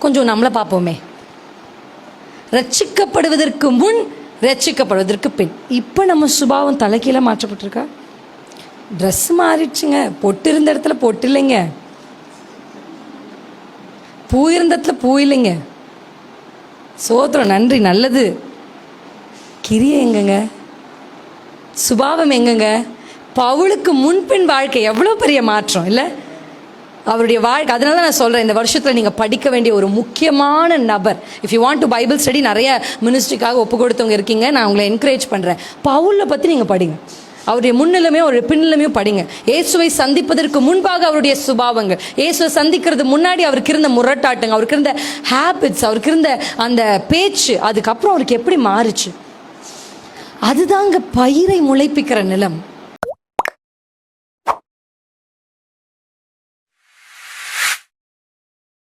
கொஞ்சம் நம்மளை பார்ப்போமே. ரட்சிக்கப்படுவதற்கு முன், ரட்சிக்கப்படுவதற்கு பின். இப்போ நம்ம சுபாவம் தலைக்கீழ மாற்றப்பட்டிருக்கா? ட்ரெஸ் மாறிடுச்சுங்க. பொட்டு இருந்த இடத்துல பொட்டு இல்லைங்க, பூ இருந்த இடத்துல பூ இல்லைங்க. சோத்திரம், நன்றி, நல்லது. கிரியை எங்கங்க? சுபாவம் எங்கங்க? பவுலுக்கு முன்பின் வாழ்க்கை எவ்வளோ பெரிய மாற்றம் இல்லை அவருடைய வாழ்க்கை. அதனால தான் நான் சொல்கிறேன், இந்த வருஷத்தில் நீங்கள் படிக்க வேண்டிய ஒரு முக்கியமான நபர். If you want to Bible study, நிறைய மினிஸ்ட்ரிக்காக ஒப்பு கொடுத்தவங்க இருக்கீங்க, நான் உங்களை என்கரேஜ் பண்ணுறேன். பவுலை பற்றி நீங்கள் படிங்க. அவருடைய முன்னிலைமையும் அவருடைய பின்னிலைமையும் படிங்க. இயேசுவை சந்திப்பதற்கு முன்பாக அவருடைய சுபாவங்கள், இயேசுவை சந்திக்கிறது முன்னாடி அவருக்கு இருந்த முரட்டாட்டங்க, அவருக்கு இருந்த ஹேபிட்ஸ், அவருக்கு இருந்த அந்த பேச்சு, அதுக்கப்புறம் அவருக்கு எப்படி மாறுச்சு. அதுதாங்க பயிரை முளைப்பிக்கிற நிலம்.